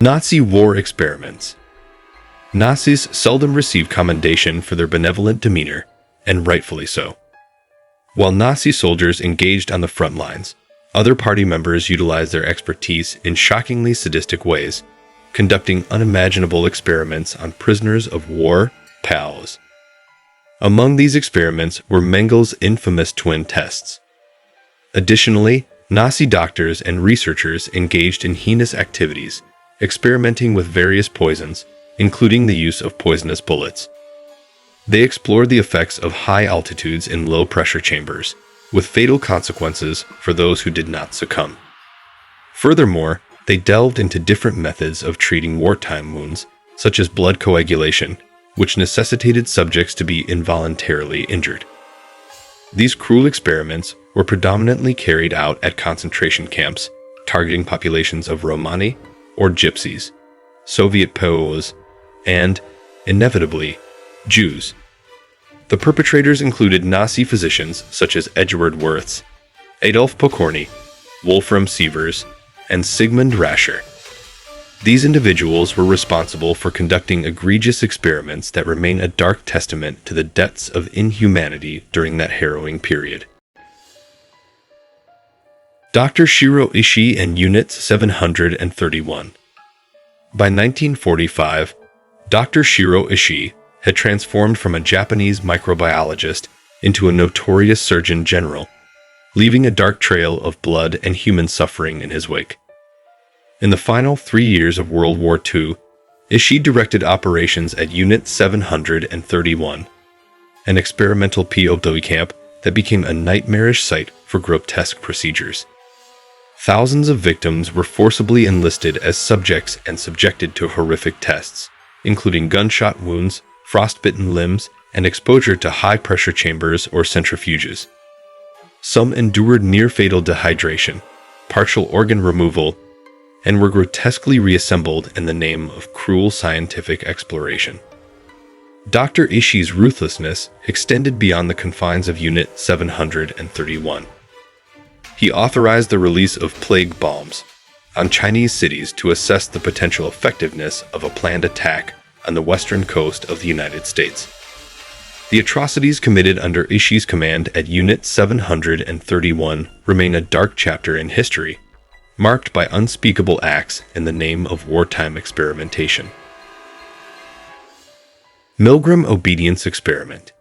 Nazi war experiments. Nazis seldom receive commendation for their benevolent demeanor, and rightfully so. While Nazi soldiers engaged on the front lines, other party members utilized their expertise in shockingly sadistic ways, conducting unimaginable experiments on prisoners of war, POWs. Among these experiments were Mengel's infamous twin tests. Additionally, Nazi doctors and researchers engaged in heinous activities, experimenting with various poisons, including the use of poisonous bullets. They explored the effects of high altitudes in low-pressure chambers, with fatal consequences for those who did not succumb. Furthermore, they delved into different methods of treating wartime wounds, such as blood coagulation, which necessitated subjects to be involuntarily injured. These cruel experiments were predominantly carried out at concentration camps, targeting populations of Romani or Gypsies, Soviet POWs, and, inevitably, Jews. The perpetrators included Nazi physicians such as Edward Wirths, Adolf Pokorny, Wolfram Sievers, and Sigmund Rascher. These individuals were responsible for conducting egregious experiments that remain a dark testament to the depths of inhumanity during that harrowing period. Dr. Shiro Ishii and Unit 731. By 1945, Dr. Shiro Ishii had transformed from a Japanese microbiologist into a notorious surgeon general, leaving a dark trail of blood and human suffering in his wake. In the final 3 years of World War II, Ishii directed operations at Unit 731, an experimental POW camp that became a nightmarish sight for grotesque procedures. Thousands of victims were forcibly enlisted as subjects and subjected to horrific tests, including gunshot wounds, frostbitten limbs, and exposure to high-pressure chambers or centrifuges. Some endured near-fatal dehydration, partial organ removal, and were grotesquely reassembled in the name of cruel scientific exploration. Dr. Ishii's ruthlessness extended beyond the confines of Unit 731. He authorized the release of plague bombs on Chinese cities to assess the potential effectiveness of a planned attack on the western coast of the United States. The atrocities committed under Ishii's command at Unit 731 remain a dark chapter in history, marked by unspeakable acts in the name of wartime experimentation. Milgram Obedience Experiment.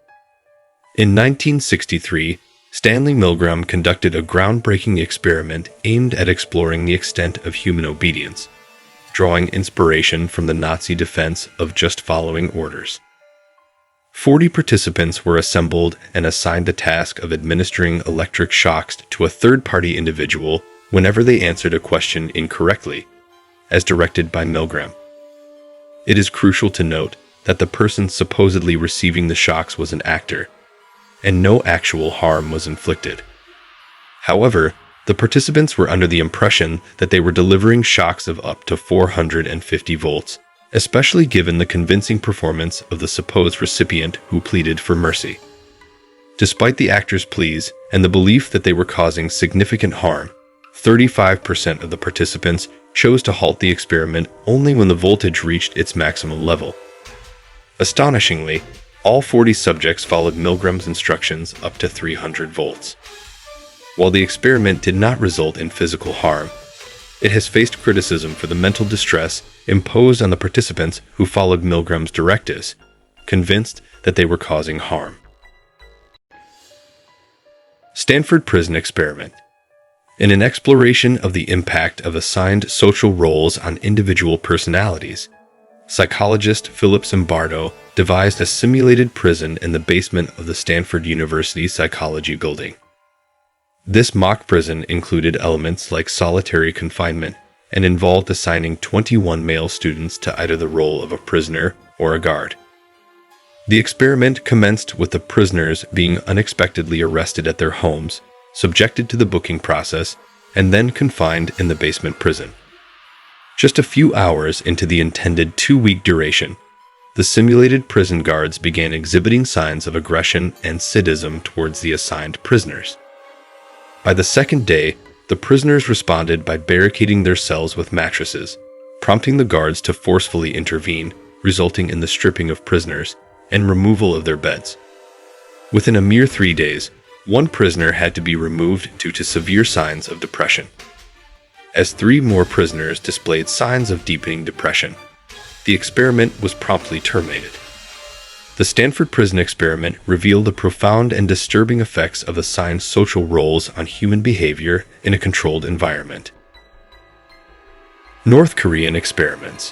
In 1963, Stanley Milgram conducted a groundbreaking experiment aimed at exploring the extent of human obedience, drawing inspiration from the Nazi defense of just following orders. 40 participants were assembled and assigned the task of administering electric shocks to a third-party individual whenever they answered a question incorrectly, as directed by Milgram. It is crucial to note that the person supposedly receiving the shocks was an actor, and no actual harm was inflicted. However, the participants were under the impression that they were delivering shocks of up to 450 volts, especially given the convincing performance of the supposed recipient who pleaded for mercy. Despite the actor's pleas and the belief that they were causing significant harm, 35% of the participants chose to halt the experiment only when the voltage reached its maximum level. Astonishingly, all 40 subjects followed Milgram's instructions up to 300 volts. While the experiment did not result in physical harm, it has faced criticism for the mental distress imposed on the participants who followed Milgram's directives, convinced that they were causing harm. Stanford Prison Experiment. In an exploration of the impact of assigned social roles on individual personalities, psychologist Philip Zimbardo devised a simulated prison in the basement of the Stanford University Psychology Building. This mock prison included elements like solitary confinement and involved assigning 21 male students to either the role of a prisoner or a guard. The experiment commenced with the prisoners being unexpectedly arrested at their homes, subjected to the booking process, and then confined in the basement prison. Just a few hours into the intended 2-week duration, the simulated prison guards began exhibiting signs of aggression and sadism towards the assigned prisoners. By the second day, the prisoners responded by barricading their cells with mattresses, prompting the guards to forcefully intervene, resulting in the stripping of prisoners and removal of their beds. Within a mere 3 days, one prisoner had to be removed due to severe signs of depression. As 3 more prisoners displayed signs of deepening depression, the experiment was promptly terminated. The Stanford Prison Experiment revealed the profound and disturbing effects of assigned social roles on human behavior in a controlled environment. North Korean experiments.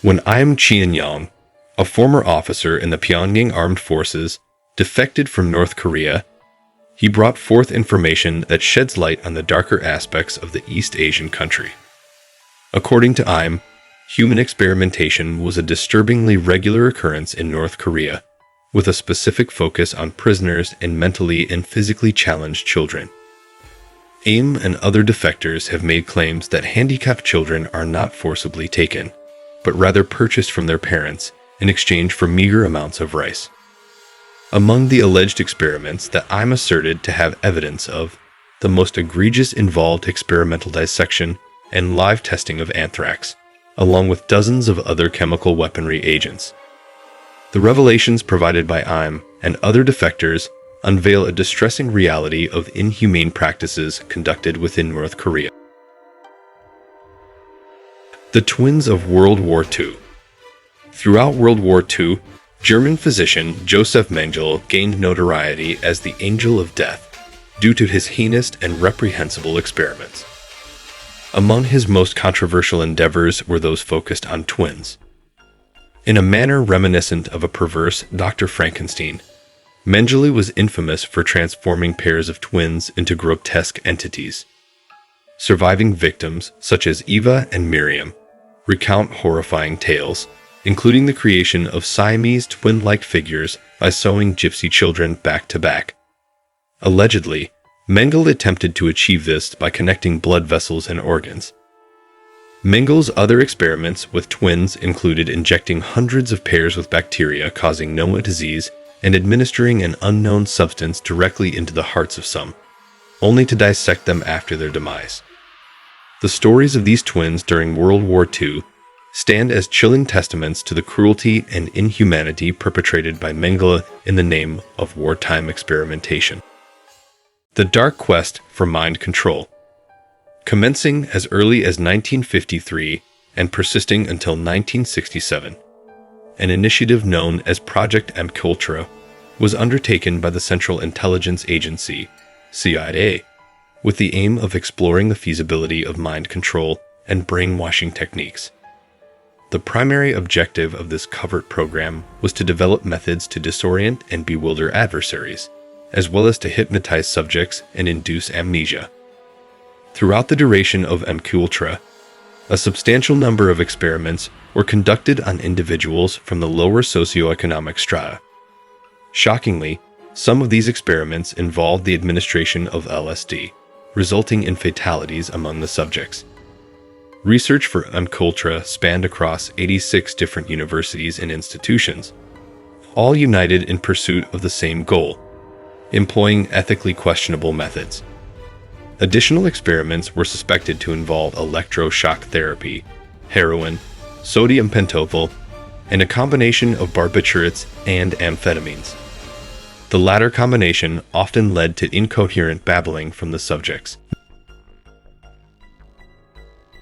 When Im Cheon-yong, a former officer in the Pyongyang Armed Forces, defected from North Korea, he brought forth information that sheds light on the darker aspects of the East Asian country. According to Im, human experimentation was a disturbingly regular occurrence in North Korea, with a specific focus on prisoners and mentally and physically challenged children. Im and other defectors have made claims that handicapped children are not forcibly taken, but rather purchased from their parents in exchange for meager amounts of rice. Among the alleged experiments that Im asserted to have evidence of, the most egregious involved experimental dissection and live testing of anthrax, along with dozens of other chemical weaponry agents. The revelations provided by Im and other defectors unveil a distressing reality of inhumane practices conducted within North Korea. The twins of World War II. Throughout World War II, German physician Joseph Mengele gained notoriety as the Angel of Death due to his heinous and reprehensible experiments. Among his most controversial endeavors were those focused on twins. In a manner reminiscent of a perverse Dr. Frankenstein, Mengele was infamous for transforming pairs of twins into grotesque entities. Surviving victims, such as Eva and Miriam, recount horrifying tales, including the creation of Siamese twin-like figures by sewing gypsy children back to back. Allegedly, Mengele attempted to achieve this by connecting blood vessels and organs. Mengele's other experiments with twins included injecting hundreds of pairs with bacteria causing no disease and administering an unknown substance directly into the hearts of some, only to dissect them after their demise. The stories of these twins during World War II stand as chilling testaments to the cruelty and inhumanity perpetrated by Mengele in the name of wartime experimentation. The dark quest for mind control. Commencing as early as 1953 and persisting until 1967, an initiative known as Project MKUltra was undertaken by the Central Intelligence Agency, CIA, with the aim of exploring the feasibility of mind control and brainwashing techniques. The primary objective of this covert program was to develop methods to disorient and bewilder adversaries, as well as to hypnotize subjects and induce amnesia. Throughout the duration of MKUltra, a substantial number of experiments were conducted on individuals from the lower socioeconomic strata. Shockingly, some of these experiments involved the administration of LSD, resulting in fatalities among the subjects. Research for MKUltra spanned across 86 different universities and institutions, all united in pursuit of the same goal: employing ethically questionable methods. Additional experiments were suspected to involve electroshock therapy, heroin, sodium pentothal, and a combination of barbiturates and amphetamines. The latter combination often led to incoherent babbling from the subjects.